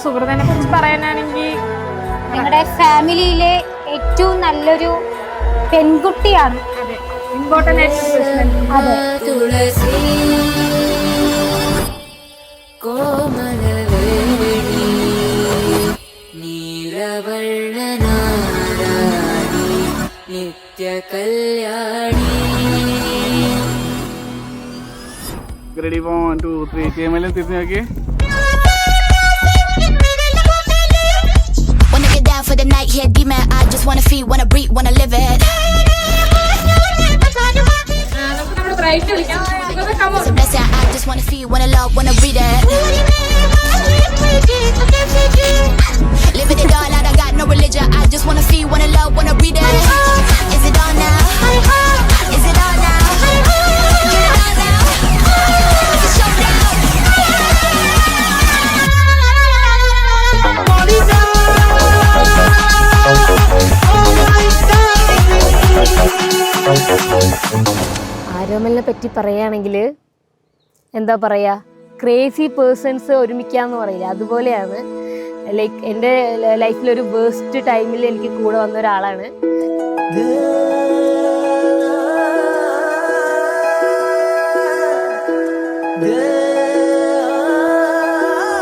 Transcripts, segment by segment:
സുഹൃത്തിനെ കുറിച്ച് പറയാനാണെങ്കിൽ നിങ്ങളുടെ ഫാമിലിയിലെ ഏറ്റവും നല്ലൊരു പെൺകുട്ടിയാണ്. അതെ, ഇമ്പോർട്ടന്റ് ആയിട്ടുള്ള അതെ. നിത്യ കല്യാണി. റെഡി 1 2 3 കേമലും തിരിഞ്ഞു നോക്കി. Wanna get down for the night, here demon. I just wanna feel, wanna breathe, wanna live it. It's a blessing. I just wanna feel, wanna love, wanna breathe it. Living it all out, I got no religion. I just wanna feel, wanna love, wanna breathe it. Is it on now? Is it on now? Get it on now. It's a showdown. ആരോമലിനെ പറ്റി പറയുകയാണെങ്കിൽ എന്താ പറയുക, crazy persons ഒരുമിക്കാന്ന് പറയില്ല, അതുപോലെയാണ്. Like എൻ്റെ ലൈഫിലൊരു waste ടൈമിൽ എനിക്ക് കൂടെ വന്ന ഒരാളാണ്.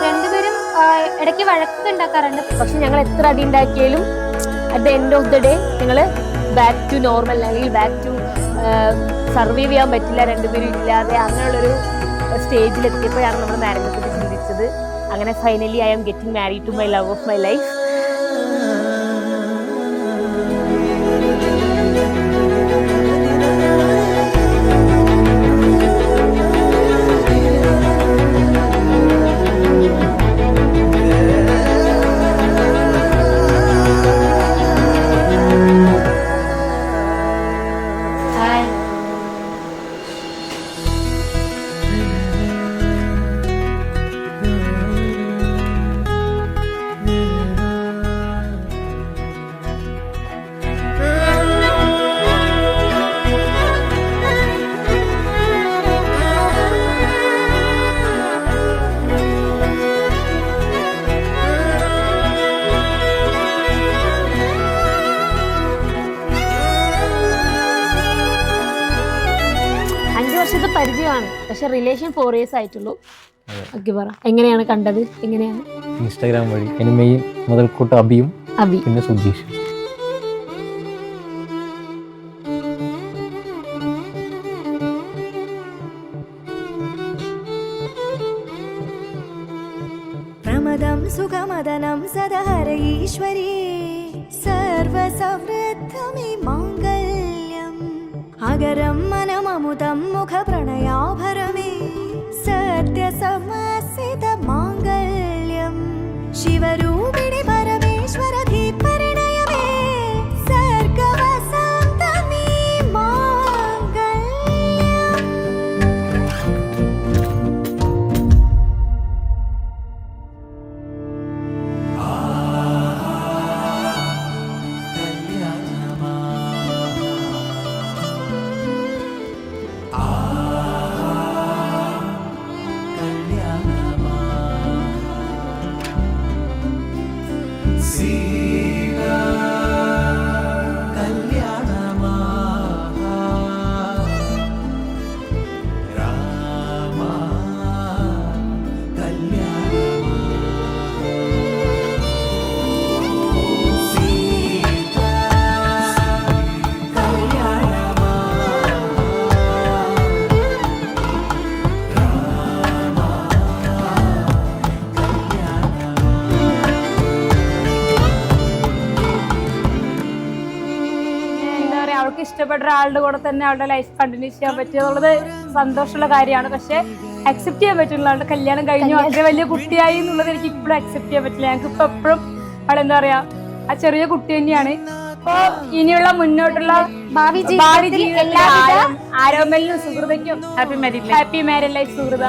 രണ്ടുപേരും ഇടയ്ക്ക് വഴക്കൊക്കെ ഉണ്ടാക്കാറുണ്ട്. പക്ഷെ ഞങ്ങൾ എത്ര അടി ഉണ്ടാക്കിയാലും at the end of the day ഞങ്ങൾ ബാക്ക് ടു നോർമൽ, അല്ലെങ്കിൽ ബാക്ക് ടു സർവൈവ് ചെയ്യാൻ പറ്റില്ല രണ്ടുപേരും ഇല്ലാതെ, അങ്ങനെയുള്ളൊരു സ്റ്റേജിലെത്തിയപ്പോഴാണ് നമ്മൾ മാരേജിനെ പറ്റി ചിന്തിച്ചത്. അങ്ങനെ finally I am getting married to my love of my life. പരിചയമാണ്, പക്ഷെ റിലേഷൻ 4 years ആയിട്ടുള്ളൂ. ഓക്കെ, പറ എങ്ങനെയാണ് കണ്ടത്? എങ്ങനെയാണ്? ഇൻസ്റ്റാഗ്രാം വഴി. മെയിൻ മുതൽക്കൂട്ട് അബി, പിന്നെ സുധീഷ്. പ്രമദം സുഖമദനം സദഹര ഈശ്വരീ സർവസമൃദ്ധമേ മാംഗല്യം അഗരം മനമമുദം മുഖപ്രണയാഭരമേ സത്യസമസിത മാംഗല്യം ശിവരൂപിണി പരമേശ്വരധി പരിണയമേ സർഗവസന്തമേ മാംഗല്യം. അവൾക്ക് ഇഷ്ടപ്പെട്ട ഒരാളുടെ കൂടെ തന്നെ അവളുടെ ലൈഫ് കണ്ടിന്യൂ ചെയ്യാൻ പറ്റുക സന്തോഷമുള്ള കാര്യമാണ്. പക്ഷെ അക്സെപ്റ്റ് ചെയ്യാൻ പറ്റുള്ള അവളുടെ കല്യാണം കഴിഞ്ഞു, അത്ര വലിയ കുട്ടിയായി എന്നുള്ളത് എനിക്ക് ഇപ്പോഴും അക്സെപ്റ്റ് ചെയ്യാൻ പറ്റില്ല. ഞങ്ങൾക്ക് ഇപ്പൊ എപ്പോഴും അവളെന്താ പറയാ, ആ ചെറിയ കുട്ടി തന്നെയാണ്. അപ്പൊ ഇനിയുള്ള മുന്നോട്ടുള്ള ഭാവി ജീവിതത്തിൽ ആരോമലിനും സുഹൃതയ്ക്കും ഹാപ്പി മാരീഡ് ലൈഫ് സുഹൃത.